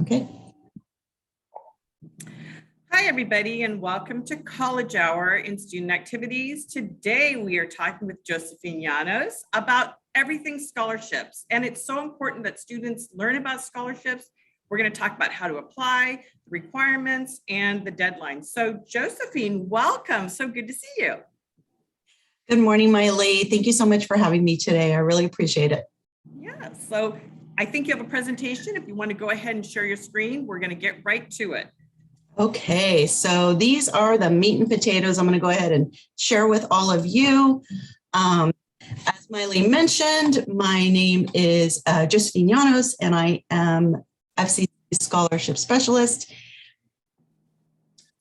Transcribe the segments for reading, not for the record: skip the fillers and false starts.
Okay. Hi, everybody, and welcome to College Hour in Student Activities. Today, we are talking with Josephine Llanos about everything scholarships. And it's so important that students learn about scholarships. We're going to talk about how to apply, the requirements, and the deadlines. So Josephine, welcome. So good to see you. Good morning, Miley. Thank you so much for having me today. I really appreciate it. Yeah, so I think you have a presentation. If you want to go ahead and share your screen, we're going to get right to it. Okay, so these are the meat and potatoes I'm going to go ahead and share with all of you. As Miley mentioned, my name is Josephine Llanos, and I am FCC Scholarship Specialist.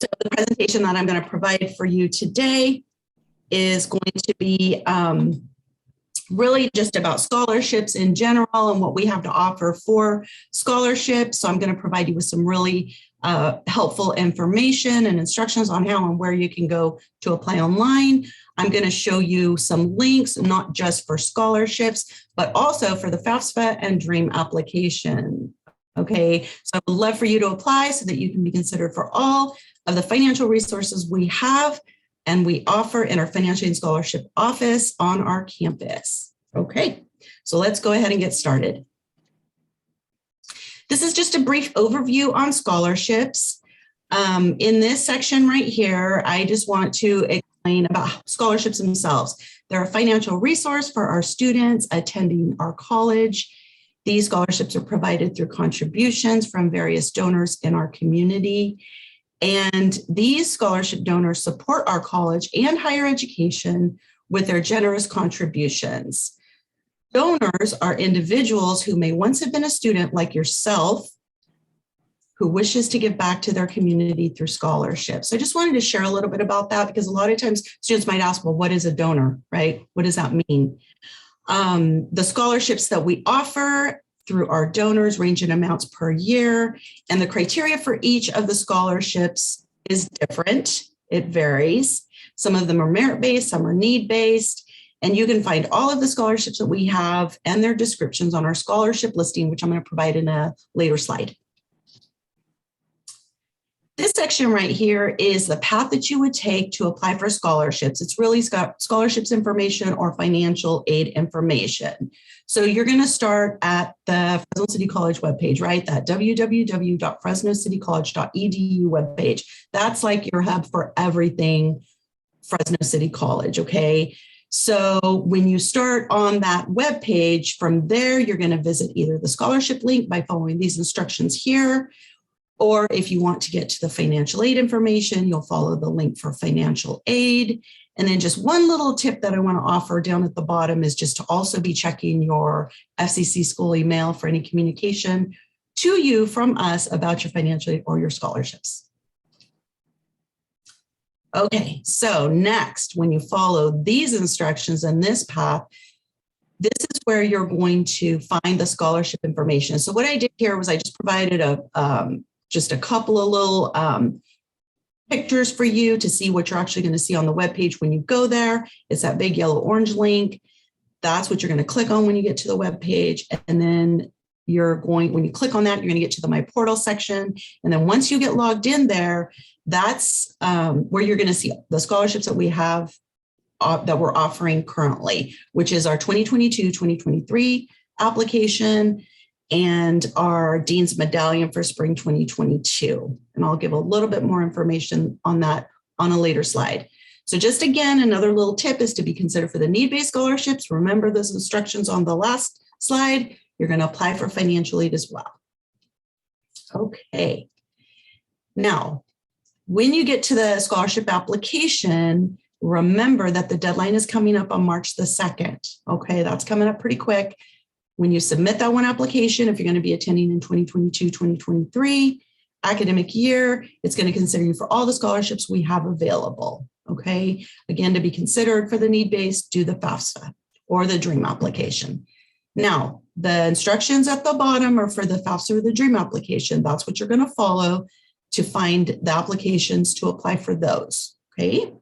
So the presentation that I'm going to provide for you today is going to be really just about scholarships in general and what we have to offer for scholarships. So I'm going to provide you with some really helpful information and instructions on how and where you can go to apply online. I'm going to show you some links, not just for scholarships, but also for the FAFSA and DREAM application. Okay, so I would love for you to apply so that you can be considered for all of the financial resources we have and we offer in our financial aid scholarship office on our campus. Okay, so let's go ahead and get started. This is just a brief overview on scholarships. In this section right here, I just want to explain about scholarships themselves. They're a financial resource for our students attending our college. These scholarships are provided through contributions from various donors in our community. And these scholarship donors support our college and higher education with their generous contributions. Donors are individuals who may once have been a student like yourself, who wishes to give back to their community through scholarships. So I just wanted to share a little bit about that because a lot of times students might ask, well, what is a donor, right? What does that mean? The scholarships that we offer through our donors range in amounts per year, and the criteria for each of the scholarships is different. It varies. Some of them are merit-based, some are need-based, and you can find all of the scholarships that we have and their descriptions on our scholarship listing, which I'm going to provide in a later slide. This section right here is the path that you would take to apply for scholarships. It's really scholarships information or financial aid information. So you're going to start at the Fresno City College webpage, right? That www.fresnocitycollege.edu webpage. That's like your hub for everything Fresno City College, okay? So when you start on that webpage, from there, you're going to visit either the scholarship link by following these instructions here, or if you want to get to the financial aid information, you'll follow the link for financial aid. And then just one little tip that I want to offer down at the bottom is just to also be checking your FCC school email for any communication to you from us about your financial aid or your scholarships. Okay, so next, when you follow these instructions and this path, this is where you're going to find the scholarship information. So what I did here was I just provided just a couple of little pictures for you to see what you're actually going to see on the webpage when you go there. It's that big yellow orange link. That's what you're going to click on when you get to the webpage. And then when you click on that, you're going to get to the My Portal section. And then once you get logged in there, that's where you're going to see the scholarships that we have that we're offering currently, which is our 2022-2023 application and our Dean's Medallion for Spring 2022. And I'll give a little bit more information on that on a later slide. So just again, another little tip is to be considered for the need-based scholarships. Remember those instructions on the last slide. You're going to apply for financial aid as well. Okay. Now, when you get to the scholarship application, remember that the deadline is coming up on March the 2nd. Okay, that's coming up pretty quick. When you submit that one application, if you're going to be attending in 2022-2023 academic year, it's going to consider you for all the scholarships we have available. Okay, again, to be considered for the need-based, do the FAFSA or the DREAM application. Now, the instructions at the bottom are for the FAFSA or the DREAM application. That's what you're going to follow to find the applications to apply for those. Okay.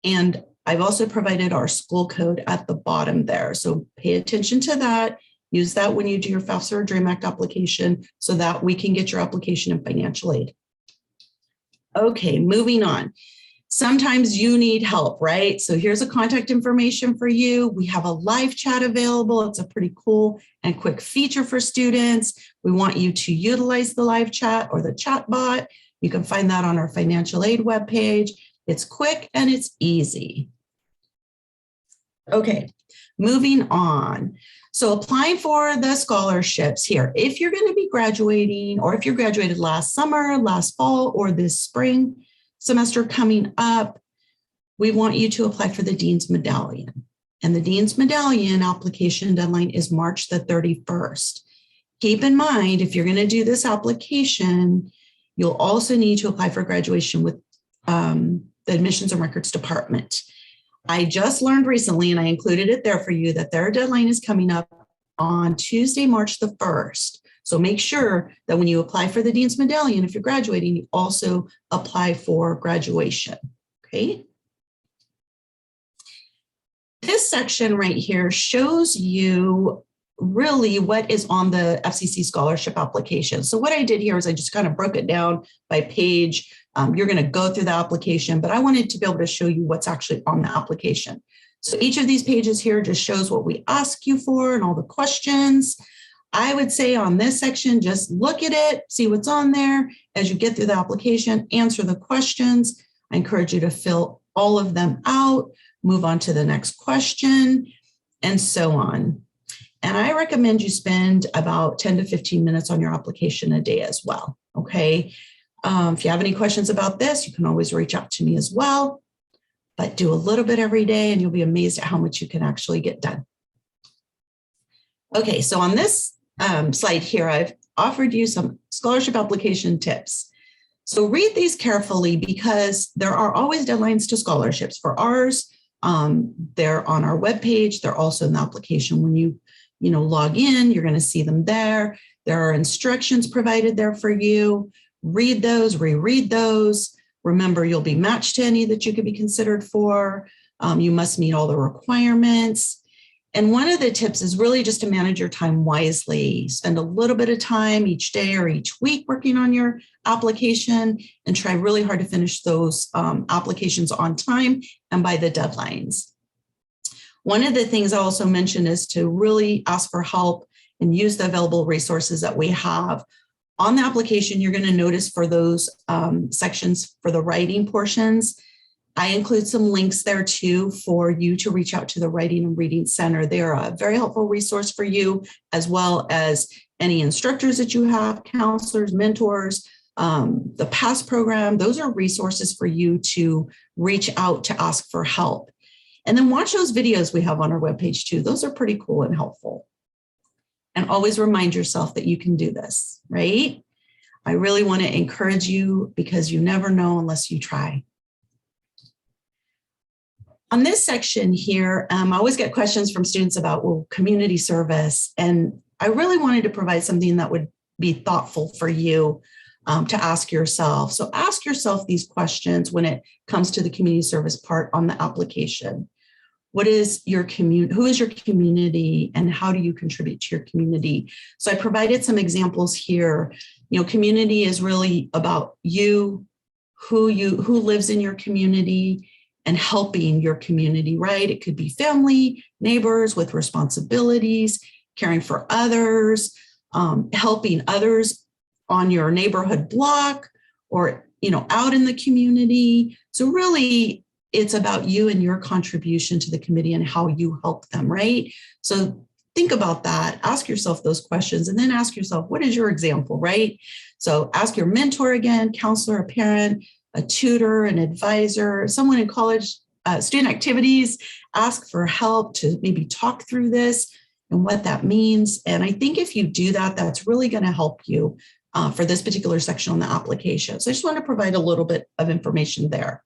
And I've also provided our school code at the bottom there. So pay attention to that. Use that when you do your FAFSA or DREAM Act application so that we can get your application in financial aid. Okay, moving on. Sometimes you need help, right? So here's a contact information for you. We have a live chat available. It's a pretty cool and quick feature for students. We want you to utilize the live chat or the chat bot. You can find that on our financial aid webpage. It's quick and it's easy. Okay, moving on. So applying for the scholarships here, if you're going to be graduating, or if you graduated last summer, last fall, or this spring semester coming up, we want you to apply for the Dean's Medallion. And the Dean's Medallion application deadline is March the 31st. Keep in mind, if you're going to do this application, you'll also need to apply for graduation with the Admissions and Records Department. I just learned recently, and I included it there for you, that their deadline is coming up on Tuesday, March the 1st. So make sure that when you apply for the Dean's Medallion, if you're graduating, you also apply for graduation, okay? This section right here shows you really what is on the FCC scholarship application. So what I did here is I just kind of broke it down by page. You're going to go through the application, but I wanted to be able to show you what's actually on the application. So each of these pages here just shows what we ask you for and all the questions. I would say on this section, just look at it, see what's on there. As you get through the application, answer the questions. I encourage you to fill all of them out, move on to the next question, and so on. And I recommend you spend about 10 to 15 minutes on your application a day as well, okay? If you have any questions about this, you can always reach out to me as well, but do a little bit every day and you'll be amazed at how much you can actually get done. Okay, so on this slide here, I've offered you some scholarship application tips. So read these carefully because there are always deadlines to scholarships. For ours, they're on our webpage. They're also in the application. When you log in, you're going to see them there. There are instructions provided there for you. Read those, reread those. Remember, you'll be matched to any that you could be considered for. You must meet all the requirements. And one of the tips is really just to manage your time wisely. Spend a little bit of time each day or each week working on your application and try really hard to finish those applications on time and by the deadlines. One of the things I also mentioned is to really ask for help and use the available resources that we have. On the application, you're going to notice for those sections for the writing portions, I include some links there too for you to reach out to the Writing and Reading Center. They're a very helpful resource for you, as well as any instructors that you have, counselors, mentors, the PASS program. Those are resources for you to reach out to ask for help. And then watch those videos we have on our webpage too. Those are pretty cool and helpful. And always remind yourself that you can do this, right? I really want to encourage you because you never know unless you try. On this section here, I always get questions from students about, well, community service. And I really wanted to provide something that would be thoughtful for you to ask yourself. So ask yourself these questions when it comes to the community service part on the application. What is your community? Who is your community and how do you contribute to your community? So I provided some examples here. Community is really about you, who lives in your community and helping your community, right? It could be family, neighbors with responsibilities, caring for others, helping others on your neighborhood block or, out in the community. So really, it's about you and your contribution to the committee and how you help them, right? So think about that. Ask yourself those questions and then ask yourself, what is your example, right? So ask your mentor again, counselor, a parent, a tutor, an advisor, someone in college, student activities, ask for help to maybe talk through this and what that means. And I think if you do that, that's really going to help you for this particular section on the application. So I just want to provide a little bit of information there.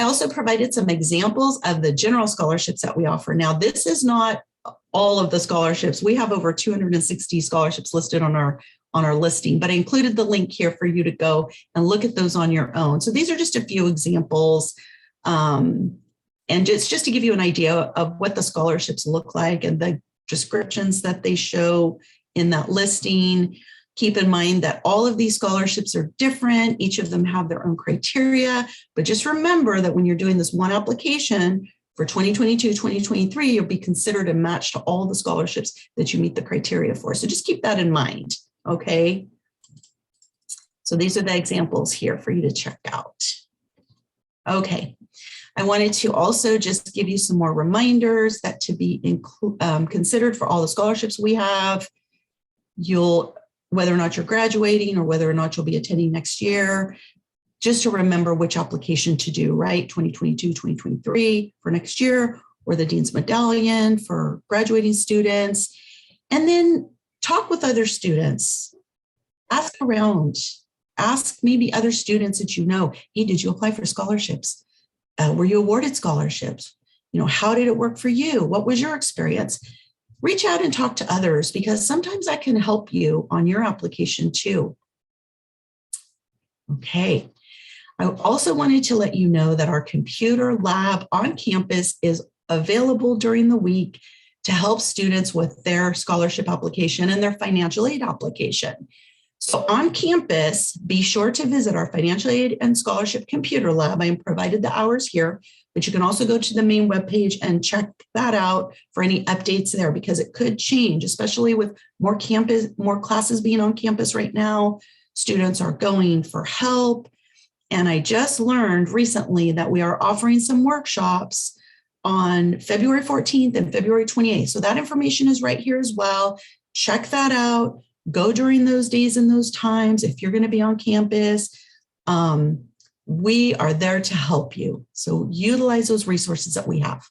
I also provided some examples of the general scholarships that we offer. Now, this is not all of the scholarships. We have over 260 scholarships listed on our listing, but I included the link here for you to go and look at those on your own. So these are just a few examples. And it's just to give you an idea of what the scholarships look like and the descriptions that they show in that listing. Keep in mind that all of these scholarships are different. Each of them have their own criteria, but just remember that when you're doing this one application for 2022, 2023, you'll be considered a match to all the scholarships that you meet the criteria for. So just keep that in mind, okay? So these are the examples here for you to check out. Okay, I wanted to also just give you some more reminders that to be considered for all the scholarships we have, whether or not you're graduating or whether or not you'll be attending next year, just to remember which application to do, right? 2022, 2023 for next year, or the Dean's Medallion for graduating students. And then talk with other students, ask around, ask maybe other students that you know, hey, did you apply for scholarships? Were you awarded scholarships? You know, how did it work for you? What was your experience? Reach out and talk to others, because sometimes that can help you on your application too. Okay. I also wanted to let you know that our computer lab on campus is available during the week to help students with their scholarship application and their financial aid application. So on campus, be sure to visit our financial aid and scholarship computer lab. I provided the hours here, but you can also go to the main webpage and check that out for any updates there, because it could change, especially with more classes being on campus right now. Students are going for help. And I just learned recently that we are offering some workshops on February 14th and February 28th. So that information is right here as well. Check that out. Go during those days and those times if you're going to be on campus. We are there to help you. So utilize those resources that we have.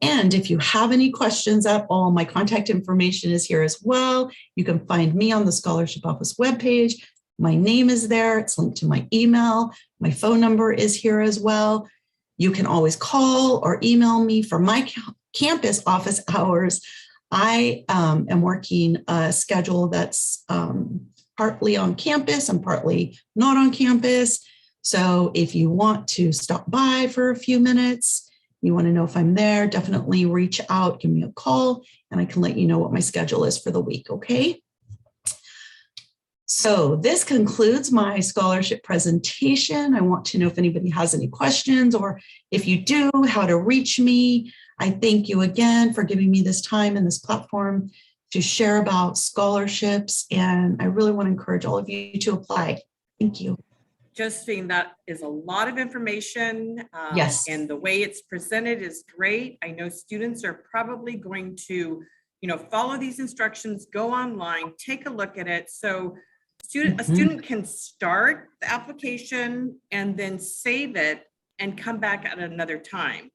And if you have any questions at all, my contact information is here as well. You can find me on the Scholarship Office webpage. My name is there. It's linked to my email. My phone number is here as well. You can always call or email me for my campus office hours. I am working a schedule that's partly on campus and partly not on campus. So if you want to stop by for a few minutes, you want to know if I'm there, definitely reach out, give me a call, and I can let you know what my schedule is for the week, okay? So this concludes my scholarship presentation. I want to know if anybody has any questions, or if you do, how to reach me. I thank you again for giving me this time and this platform to share about scholarships. And I really want to encourage all of you to apply. Thank you. Josephine, that is a lot of information. Yes. And the way it's presented is great. I know students are probably going to, follow these instructions, go online, take a look at it. So a student can start the application and then save it and come back at another time.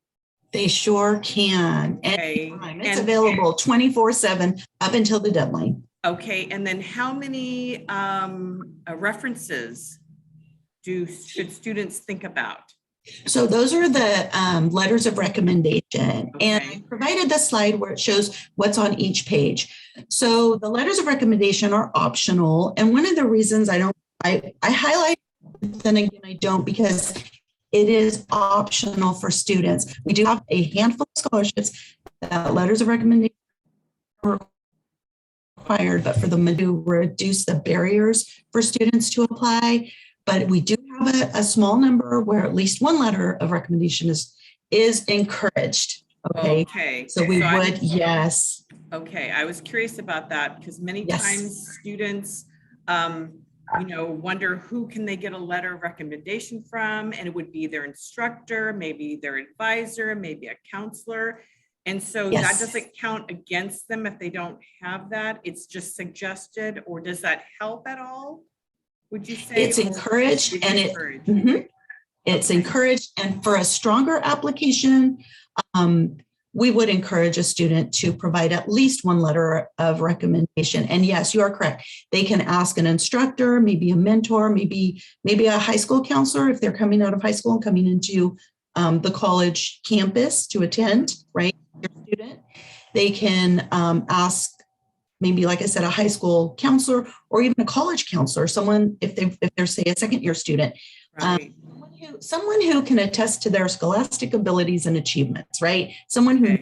They sure can. Okay. It's available 24/7 up until the deadline. Okay. And then how many references should students think about? So those are the letters of recommendation. Okay. And I provided the slide where it shows what's on each page. So the letters of recommendation are optional. And one of the reasons I highlight, then again, I don't, because it is optional for students. We do have a handful of scholarships that letters of recommendation are required, but for them to reduce the barriers for students to apply. But we do have a small number where at least one letter of recommendation is encouraged. Okay. So we would, yes. Okay. I was curious about that because many times students, wonder who can they get a letter of recommendation from, and it would be their instructor, maybe their advisor, maybe a counselor. And so that doesn't count against them if they don't have that. It's just suggested, or does that help at all? Would you say it's encouraged it's encouraged, and for a stronger application, we would encourage a student to provide at least one letter of recommendation. And yes, you are correct. They can ask an instructor, maybe a mentor, maybe a high school counselor if they're coming out of high school and coming into the college campus to attend, right? Your student. They can ask maybe, like I said, a high school counselor or even a college counselor, someone if they're say a second year student. Right. Someone who can attest to their scholastic abilities and achievements, right? Someone who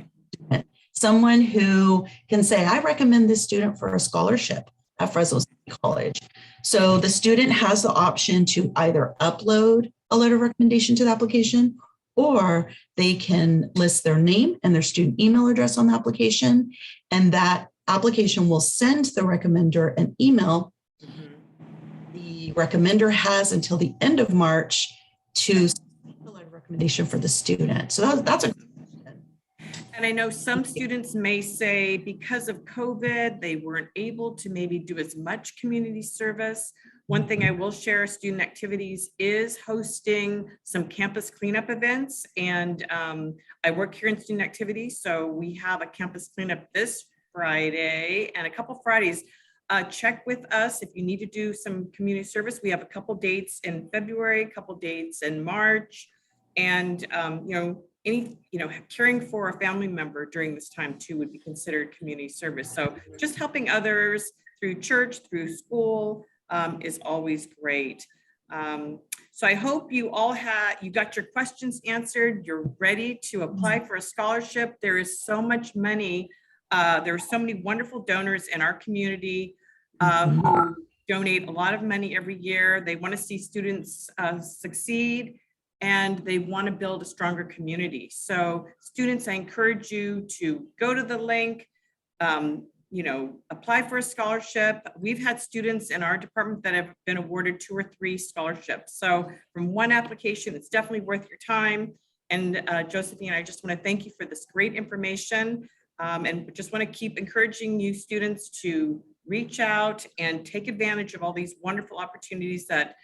someone who can say, I recommend this student for a scholarship at Fresno City College. So the student has the option to either upload a letter of recommendation to the application, or they can list their name and their student email address on the application, and that application will send the recommender an email. The recommender has until the end of March to submit the letter of recommendation for the student. So that's a And I know some students may say because of COVID, they weren't able to maybe do as much community service. One thing I will share, Student Activities is hosting some campus cleanup events. And I work here in Student Activities, so we have a campus cleanup this Friday and a couple Fridays. Check with us if you need to do some community service. We have a couple dates in February, a couple dates in March. And caring for a family member during this time too would be considered community service. So just helping others through church, through school is always great. So I hope you got your questions answered. You're ready to apply for a scholarship. There is so much money. There are so many wonderful donors in our community who donate a lot of money every year. They want to see students succeed, and they want to build a stronger community. So students, I encourage you to go to the link, apply for a scholarship. We've had students in our department that have been awarded 2 or 3 scholarships. So from one application, it's definitely worth your time. And Josephine, I just want to thank you for this great information, and just want to keep encouraging you students to reach out and take advantage of all these wonderful opportunities that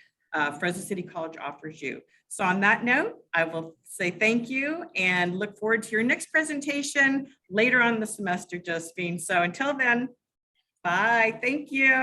Fresno City College offers you. So on that note, I will say thank you and look forward to your next presentation later on the semester, Josephine. So until then, bye. Thank you.